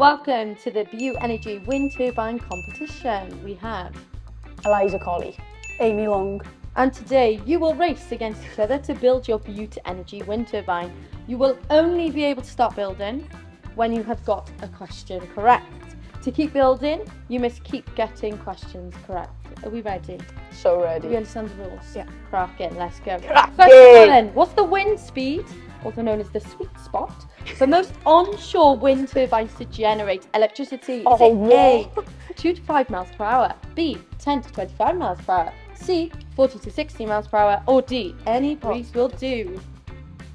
Welcome to the View Energy Wind Turbine Competition. We have Eliza, Collie, Amy Long. And today you will race against each other to build your View Energy wind turbine. You will only be able to start building when you have got a question correct. To keep building, you must keep getting questions correct. Are we ready? So ready. Do we understand the rules? Yeah. Cracking, let's go. Cracking. First of all then, what's the wind speed, also known as the sweet spot, for most onshore wind turbines to generate electricity? Is it A, 2 to 5 miles per hour, B, 10 to 25 miles per hour, C, 40 to 60 miles per hour, or D, any breeze will do?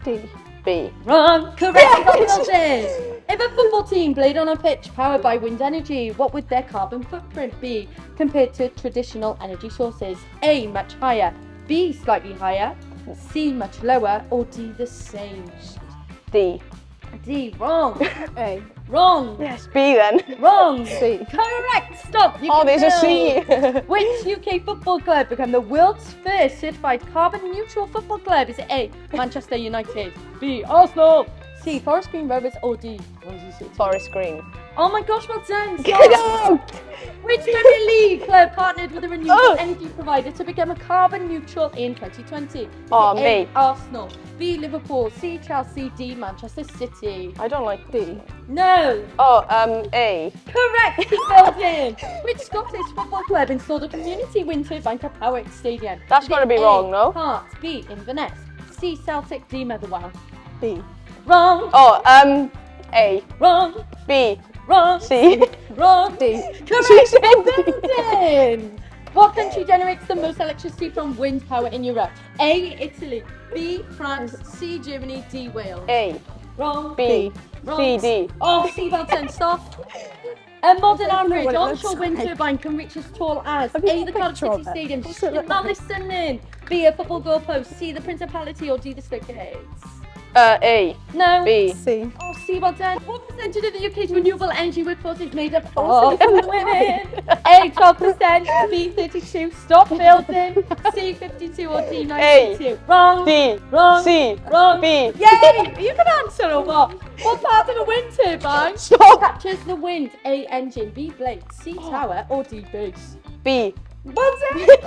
D. B. Wrong. Correct. Building. If a football team played on a pitch powered by wind energy, what would their carbon footprint be compared to traditional energy sources? A, much higher, B, slightly higher, C, much lower, or D, the same? D. D. Wrong. A. Wrong. Yes, B then. Wrong. C. Correct. Stop. You Oh, can there's a C. build. Which UK football club became the world's first certified carbon neutral football club? Is it A, Manchester United, B, Arsenal, C, Forest Green Rovers, or D, Swansea City? Forest Green. Oh my gosh, well done. Get out! Which Premier League club partnered with a renewable energy provider to become a carbon neutral in 2020? Is Oh, it me. A, Arsenal, B, Liverpool, C, Chelsea, D, Manchester City? I don't like D. No. Oh, A. Correct. Keep building. Which Scottish football club installed a community wind turbine to power its stadium? That's Is gotta it be A, wrong, no? Hearts, B, Inverness, C, Celtic, D, Motherwell? D. Wrong. Oh, A. Wrong. B. Wrong. C. Wrong. D. Correct. She said Keep building. What country generates the most electricity from wind power in Europe? A, Italy, B, France, C, Germany, D, Wales? A. Wrong. B. Wrong. C. D. Oh, seatbelt stop. A modern I don't know average what it looks onshore wind like. turbine can reach as tall as Have you A, got the a Cardiff picture City of it? Stadium, What's it look not like? listening, B, a football goalpost, C, the Principality, or D, the Stokeheads? A. No. B. C. Oh, see, well done. What percentage of the UK's renewable energy workforce is made up of women? A, 12%, B, 32, stop building, C, 52, or D, 92? Wrong. D. Wrong. C. Wrong. B. Yay! Are you going to answer or what? What part of a wind turbine Stop. captures the wind? A, engine, B, blade, C, tower, or D, base? B. Well done. You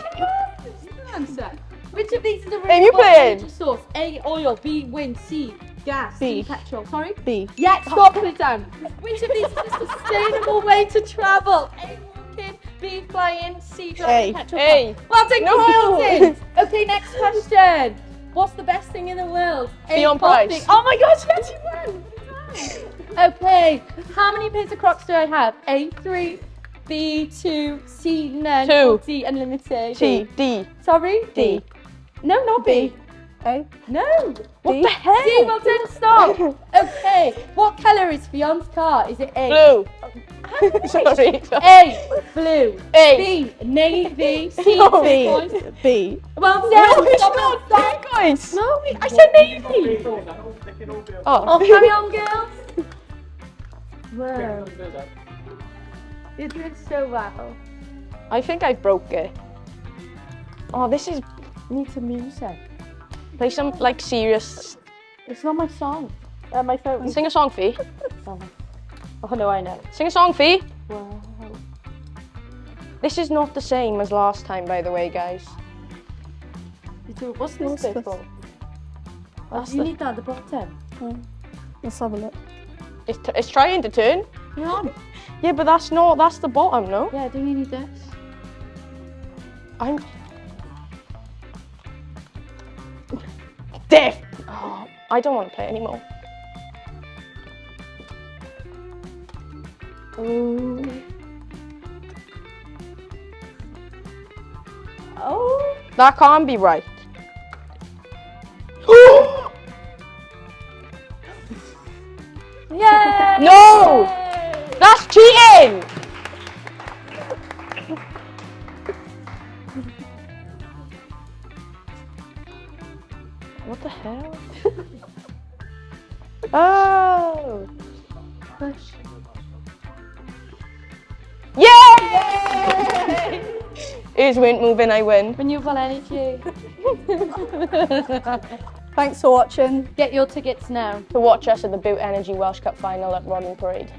can answer. Which of these is a Hey, you renewable playing? energy source? A, oil, B, wind, C, gas, D, B. petrol. Sorry? B. Yeah, stop it down. Which of these is a sustainable way to travel? A, walking, B, flying, C, driving A. petrol. A. Well done, No. building. Okay, next question. What's the best thing in the world? A, Ffion coffee. Price. Oh my gosh, yes, you won. Okay, how many pairs of Crocs do I have? A, 3, B, 2, C, none, 2. or D, unlimited? T. D. Sorry? D. No, not B. A. No. What D. the hell? D, well done, stop. Okay, what colour is Fion's car? Is it A? Blue. How many? Sorry. A, blue. A. B, navy. C, No. turquoise. B. Well No, done, it's stop, not stop. turquoise. No, I said navy. Oh. Oh, carry on, girls. Whoa. You're doing so well. I think I broke it. Oh, this is. Need some music. Play some like serious. It's not my song. My phone. Sing a song, Fee. Oh no, I know. Sing a song, Fee. Wow. This is not the same as last time, by the way, guys. What's What's this bit this? for? That's You the- need that at the bottom. Let's have a look. It's trying to turn. Hang on. Yeah, but that's not. That's the bottom, no. Yeah, do you need this? I'm deaf. Oh, I don't want to play anymore. Ooh. Oh. That can't be right. Yay! No! That's cheating. What the hell? Oh! Push. Yay! Here's wind moving, I win. Renewable energy. Thanks for watching. Get your tickets now. To watch us at the Boot Energy Welsh Cup final at Rodney Parade.